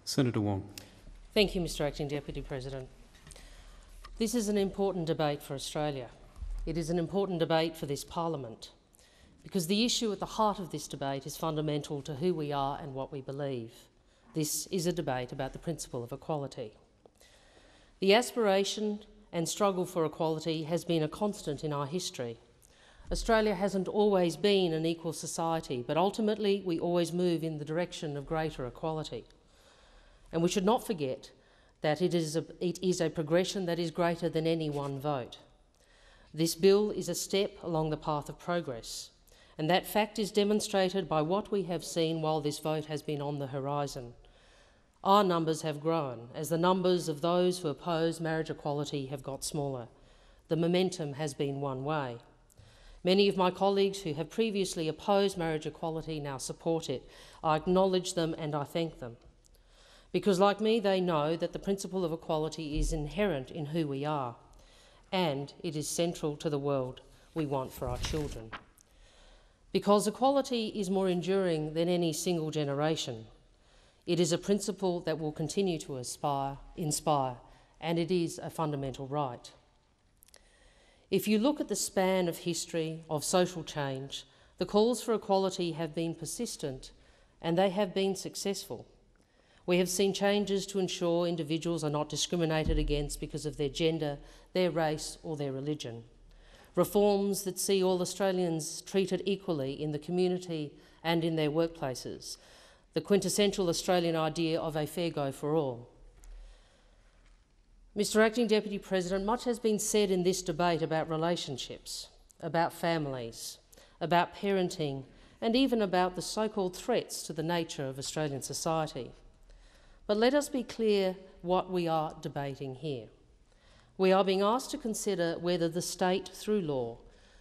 Senator Wong. Thank you, Mr Acting Deputy President. This is an important debate for Australia. It is an important debate for this parliament, because the issue at the heart of this debate is fundamental to who we are and what we believe. This is a debate about the principle of equality. The aspiration and struggle for equality has been a constant in our history. Australia hasn't always been an equal society, but ultimately we always move in the direction of greater equality. And we should not forget that it is a progression that is greater than any one vote. This bill is a step along the path of progress, and that fact is demonstrated by what we have seen while this vote has been on the horizon. Our numbers have grown as the numbers of those who oppose marriage equality have got smaller. The momentum has been one way. Many of my colleagues who have previously opposed marriage equality now support it. I acknowledge them and I thank them, because like me they know that the principle of equality is inherent in who we are, and it is central to the world we want for our children. Because equality is more enduring than any single generation. It is a principle that will continue to inspire, and it is a fundamental right. If you look at the span of history of social change, the calls for equality have been persistent and they have been successful. We have seen changes to ensure individuals are not discriminated against because of their gender, their race or their religion. Reforms that see all Australians treated equally in the community and in their workplaces. The quintessential Australian idea of a fair go for all. Mr Acting Deputy President, much has been said in this debate about relationships, about families, about parenting, and even about the so-called threats to the nature of Australian society. But let us be clear what we are debating here. We are being asked to consider whether the state, through law,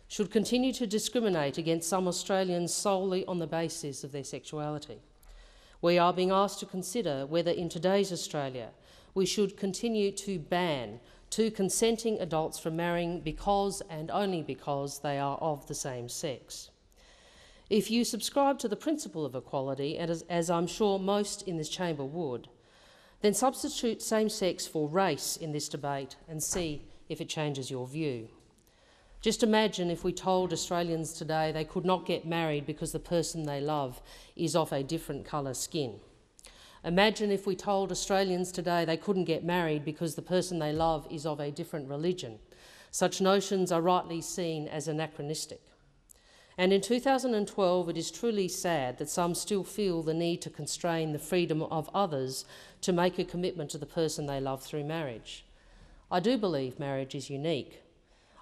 should continue to discriminate against some Australians solely on the basis of their sexuality. We are being asked to consider whether in today's Australia we should continue to ban two consenting adults from marrying because and only because they are of the same sex. If you subscribe to the principle of equality, and as I'm sure most in this chamber would, then substitute same-sex for race in this debate and see if it changes your view. Just imagine if we told Australians today they could not get married because the person they love is of a different colour skin. Imagine if we told Australians today they couldn't get married because the person they love is of a different religion. Such notions are rightly seen as anachronistic. And in 2012, it is truly sad that some still feel the need to constrain the freedom of others to make a commitment to the person they love through marriage. I do believe marriage is unique.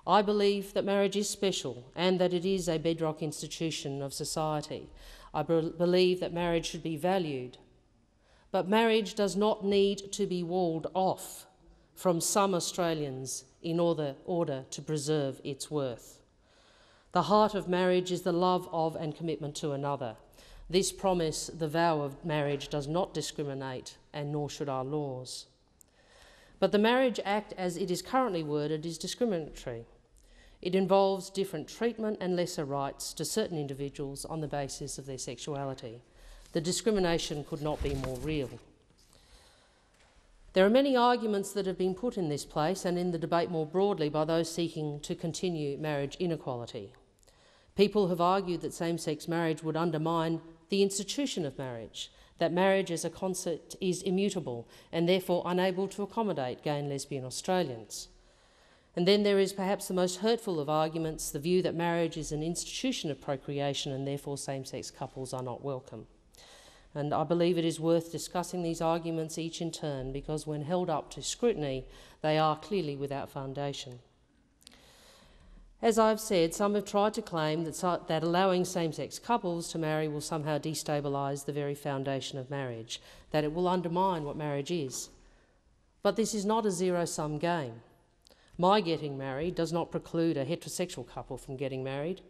I believe that marriage is special and that it is a bedrock institution of society. I believe that marriage should be valued. But marriage does not need to be walled off from some Australians in order to preserve its worth. The heart of marriage is the love of and commitment to another. This promise, the vow of marriage, does not discriminate, and nor should our laws. But the Marriage Act, as it is currently worded, is discriminatory. It involves different treatment and lesser rights to certain individuals on the basis of their sexuality. The discrimination could not be more real. There are many arguments that have been put in this place and in the debate more broadly by those seeking to continue marriage inequality. People have argued that same-sex marriage would undermine the institution of marriage, that marriage as a concept is immutable and therefore unable to accommodate gay and lesbian Australians. And then there is perhaps the most hurtful of arguments, the view that marriage is an institution of procreation and therefore same-sex couples are not welcome. And I believe it is worth discussing these arguments each in turn, because when held up to scrutiny, they are clearly without foundation. As I've said, some have tried to claim that allowing same-sex couples to marry will somehow destabilise the very foundation of marriage, that it will undermine what marriage is. But this is not a zero-sum game. My getting married does not preclude a heterosexual couple from getting married.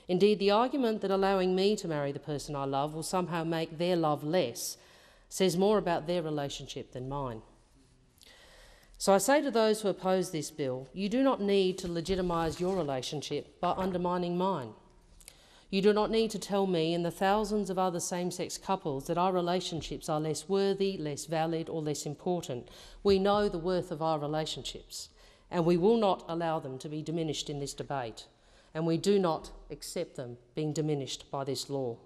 Indeed, the argument that allowing me to marry the person I love will somehow make their love less says more about their relationship than mine. So I say to those who oppose this bill, you do not need to legitimise your relationship by undermining mine. You do not need to tell me and the thousands of other same-sex couples that our relationships are less worthy, less valid or less important. We know the worth of our relationships, and we will not allow them to be diminished in this debate, and we do not accept them being diminished by this law.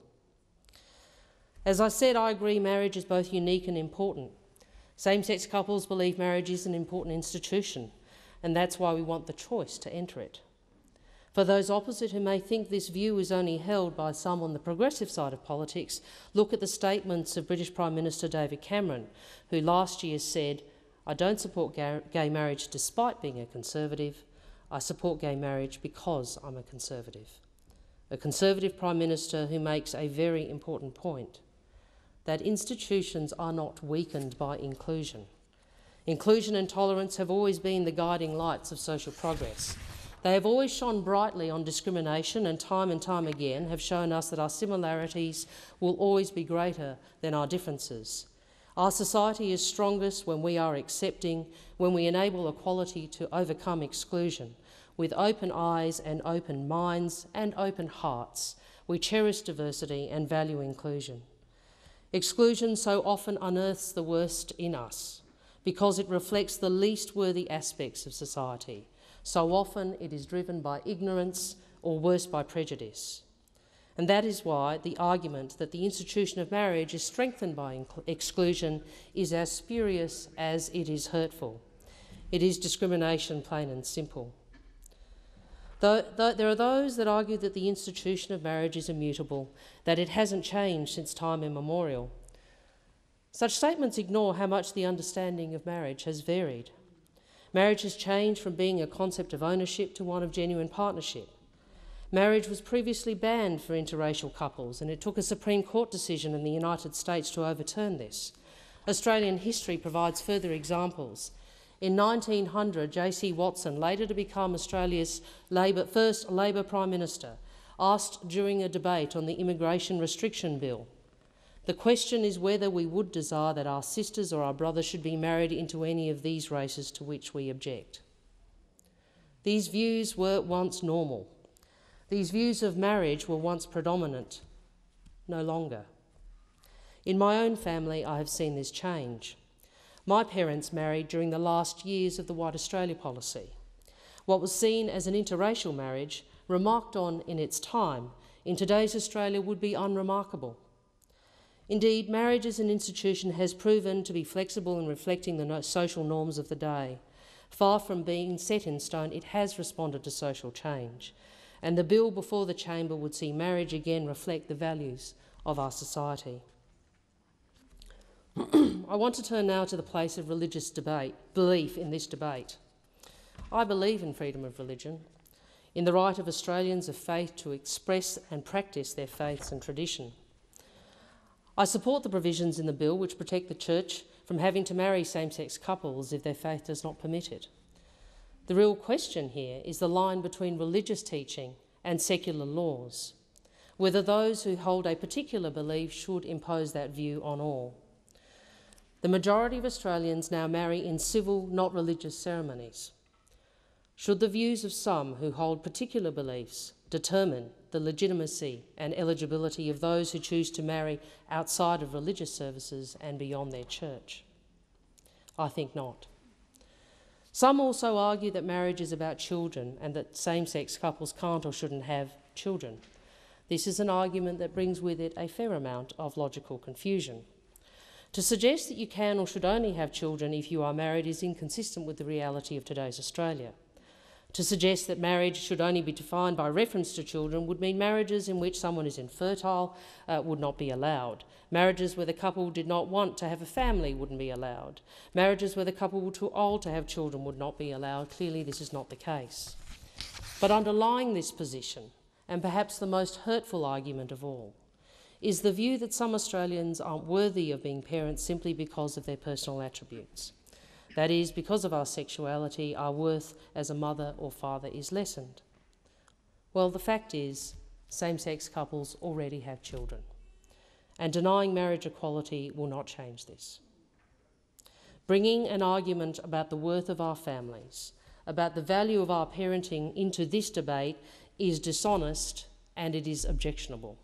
As I said, I agree marriage is both unique and important. Same-sex couples believe marriage is an important institution, and that's why we want the choice to enter it. For those opposite who may think this view is only held by some on the progressive side of politics, look at the statements of British Prime Minister David Cameron, who last year said, "I don't support gay marriage despite being a Conservative. I support gay marriage because I'm a Conservative." A Conservative Prime Minister who makes a very important point, that institutions are not weakened by inclusion. Inclusion and tolerance have always been the guiding lights of social progress. They have always shone brightly on discrimination and time again have shown us that our similarities will always be greater than our differences. Our society is strongest when we are accepting, when we enable equality to overcome exclusion. With open eyes and open minds and open hearts, we cherish diversity and value inclusion. Exclusion so often unearths the worst in us because it reflects the least worthy aspects of society. So often it is driven by ignorance or worse by prejudice. And that is why the argument that the institution of marriage is strengthened by exclusion is as spurious as it is hurtful. It is discrimination, plain and simple. Though there are those that argue that the institution of marriage is immutable, that it hasn't changed since time immemorial. Such statements ignore how much the understanding of marriage has varied. Marriage has changed from being a concept of ownership to one of genuine partnership. Marriage was previously banned for interracial couples, and it took a Supreme Court decision in the United States to overturn this. Australian history provides further examples. In 1900, J.C. Watson, later to become Australia's first Labor Prime Minister, asked during a debate on the Immigration Restriction Bill, "The question is whether we would desire that our sisters or our brothers should be married into any of these races to which we object." These views were once normal. These views of marriage were once predominant, no longer. In my own family, I have seen this change. My parents married during the last years of the White Australia policy. What was seen as an interracial marriage, remarked on in its time, in today's Australia would be unremarkable. Indeed, marriage as an institution has proven to be flexible in reflecting the social norms of the day. Far from being set in stone, it has responded to social change. And the bill before the chamber would see marriage again reflect the values of our society. I want to turn now to the place of religious belief in this debate. I believe in freedom of religion, in the right of Australians of faith to express and practice their faiths and tradition. I support the provisions in the bill which protect the Church from having to marry same-sex couples if their faith does not permit it. The real question here is the line between religious teaching and secular laws, whether those who hold a particular belief should impose that view on all. The majority of Australians now marry in civil, not religious ceremonies. Should the views of some who hold particular beliefs determine the legitimacy and eligibility of those who choose to marry outside of religious services and beyond their church? I think not. Some also argue that marriage is about children and that same-sex couples can't or shouldn't have children. This is an argument that brings with it a fair amount of logical confusion. To suggest that you can or should only have children if you are married is inconsistent with the reality of today's Australia. To suggest that marriage should only be defined by reference to children would mean marriages in which someone is infertile would not be allowed. Marriages where the couple did not want to have a family wouldn't be allowed. Marriages where the couple were too old to have children would not be allowed. Clearly, this is not the case. But underlying this position, and perhaps the most hurtful argument of all, is the view that some Australians aren't worthy of being parents simply because of their personal attributes. That is, because of our sexuality, our worth as a mother or father is lessened. Well, the fact is, same-sex couples already have children, and denying marriage equality will not change this. Bringing an argument about the worth of our families, about the value of our parenting into this debate is dishonest and it is objectionable.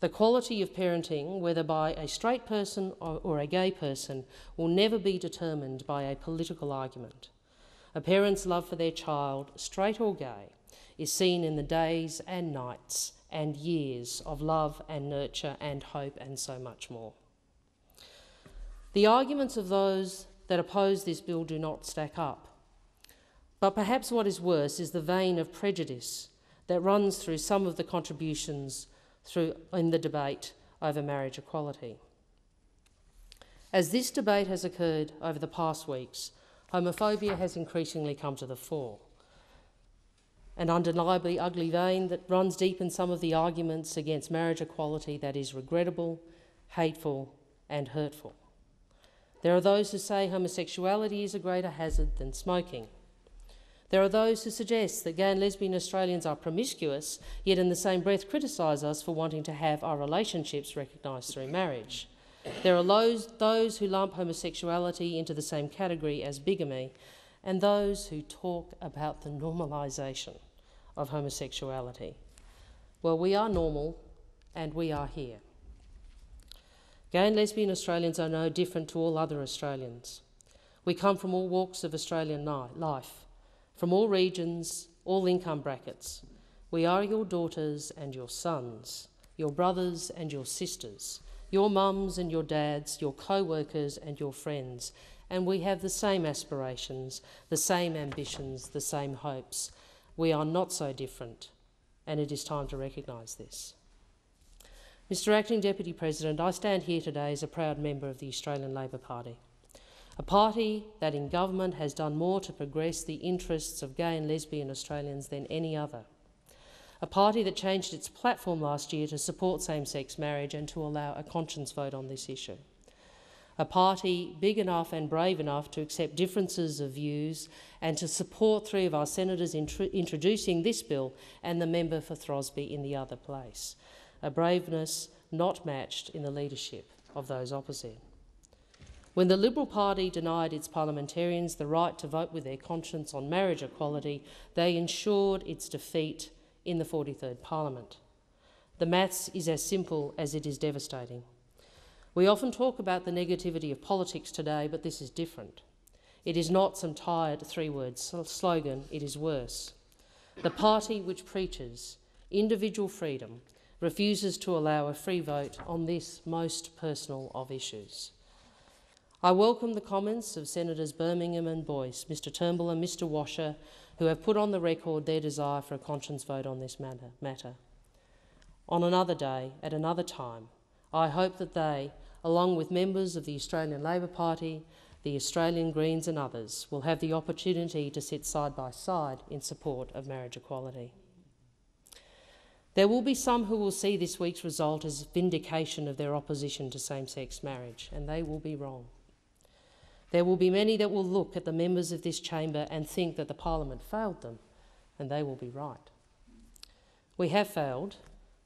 The quality of parenting, whether by a straight person or a gay person, will never be determined by a political argument. A parent's love for their child, straight or gay, is seen in the days and nights and years of love and nurture and hope and so much more. The arguments of those that oppose this bill do not stack up. But perhaps what is worse is the vein of prejudice that runs through some of the contributions in the debate over marriage equality. As this debate has occurred over the past weeks, homophobia has increasingly come to the fore. An undeniably ugly vein that runs deep in some of the arguments against marriage equality that is regrettable, hateful and hurtful. There are those who say homosexuality is a greater hazard than smoking. There are those who suggest that gay and lesbian Australians are promiscuous, yet in the same breath criticise us for wanting to have our relationships recognised through marriage. There are those who lump homosexuality into the same category as bigamy, and those who talk about the normalisation of homosexuality. Well, we are normal, and we are here. Gay and lesbian Australians are no different to all other Australians. We come from all walks of Australian life, from all regions, all income brackets. We are your daughters and your sons, your brothers and your sisters, your mums and your dads, your co-workers and your friends, and we have the same aspirations, the same ambitions, the same hopes. We are not so different, and it is time to recognise this. Mr. Acting Deputy President, I stand here today as a proud member of the Australian Labor Party, a party that in government has done more to progress the interests of gay and lesbian Australians than any other. A party that changed its platform last year to support same-sex marriage and to allow a conscience vote on this issue. A party big enough and brave enough to accept differences of views and to support 3 of our senators introducing this bill and the member for Throsby in the other place. A braveness not matched in the leadership of those opposite. When the Liberal Party denied its parliamentarians the right to vote with their conscience on marriage equality, they ensured its defeat in the 43rd Parliament. The maths is as simple as it is devastating. We often talk about the negativity of politics today, but this is different. It is not some tired 3-word slogan, it is worse. The party which preaches individual freedom refuses to allow a free vote on this most personal of issues. I welcome the comments of Senators Birmingham and Boyce, Mr Turnbull and Mr Washer, who have put on the record their desire for a conscience vote on this matter. On another day, at another time, I hope that they, along with members of the Australian Labor Party, the Australian Greens and others, will have the opportunity to sit side by side in support of marriage equality. There will be some who will see this week's result as vindication of their opposition to same-sex marriage, and they will be wrong. There will be many that will look at the members of this chamber and think that the Parliament failed them, and they will be right. We have failed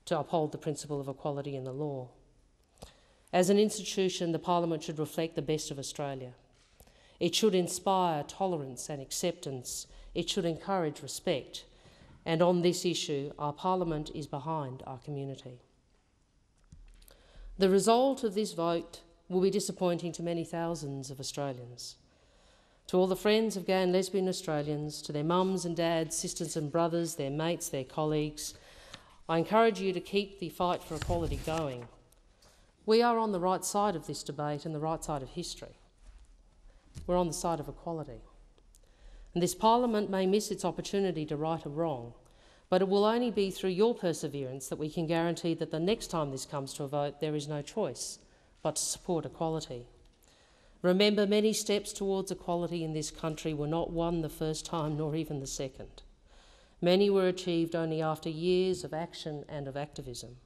to uphold the principle of equality in the law. As an institution, the Parliament should reflect the best of Australia. It should inspire tolerance and acceptance. It should encourage respect. And on this issue, our Parliament is behind our community. The result of this vote will be disappointing to many thousands of Australians. To all the friends of gay and lesbian Australians, to their mums and dads, sisters and brothers, their mates, their colleagues, I encourage you to keep the fight for equality going. We are on the right side of this debate and the right side of history. We're on the side of equality. And this Parliament may miss its opportunity to right a wrong, but it will only be through your perseverance that we can guarantee that the next time this comes to a vote, there is no choice but to support equality. Remember, many steps towards equality in this country were not won the first time, nor even the second. Many were achieved only after years of action and of activism.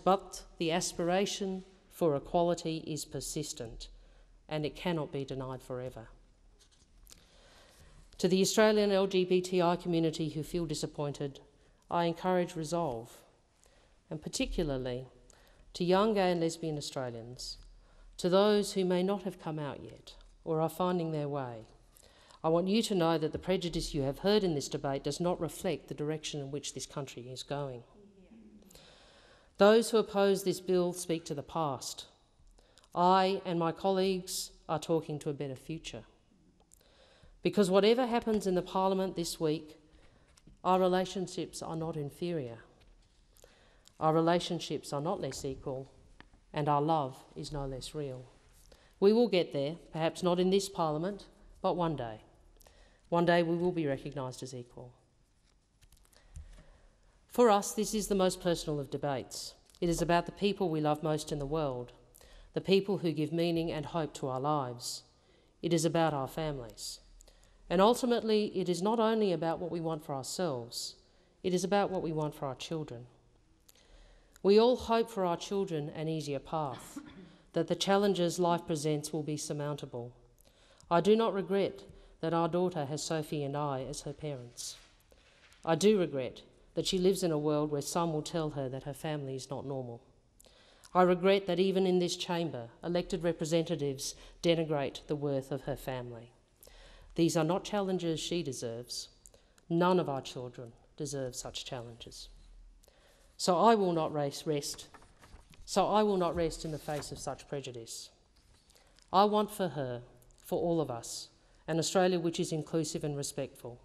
But the aspiration for equality is persistent, and it cannot be denied forever. To the Australian LGBTI community who feel disappointed, I encourage resolve, and particularly to young gay and lesbian Australians, to those who may not have come out yet or are finding their way, I want you to know that the prejudice you have heard in this debate does not reflect the direction in which this country is going. Those who oppose this bill speak to the past. I and my colleagues are talking to a better future. Because whatever happens in the Parliament this week, our relationships are not inferior. Our relationships are not less equal, and our love is no less real. We will get there, perhaps not in this Parliament, but one day. One day we will be recognised as equal. For us, this is the most personal of debates. It is about the people we love most in the world, the people who give meaning and hope to our lives. It is about our families. And ultimately, it is not only about what we want for ourselves, it is about what we want for our children. We all hope for our children an easier path, that the challenges life presents will be surmountable. I do not regret that our daughter has Sophie and I as her parents. I do regret that she lives in a world where some will tell her that her family is not normal. I regret that even in this chamber, elected representatives denigrate the worth of her family. These are not challenges she deserves. None of our children deserve such challenges. So I will not rest in the face of such prejudice. I want for her, for all of us, an Australia which is inclusive and respectful.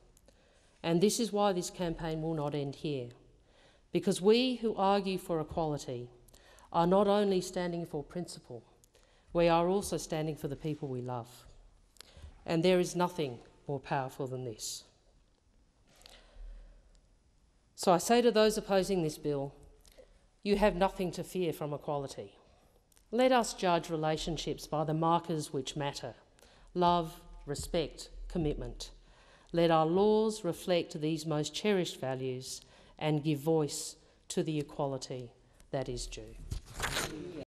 And this is why this campaign will not end here, because we who argue for equality are not only standing for principle, we are also standing for the people we love. And there is nothing more powerful than this. So I say to those opposing this bill, you have nothing to fear from equality. Let us judge relationships by the markers which matter: love, respect, commitment. Let our laws reflect these most cherished values and give voice to the equality that is due.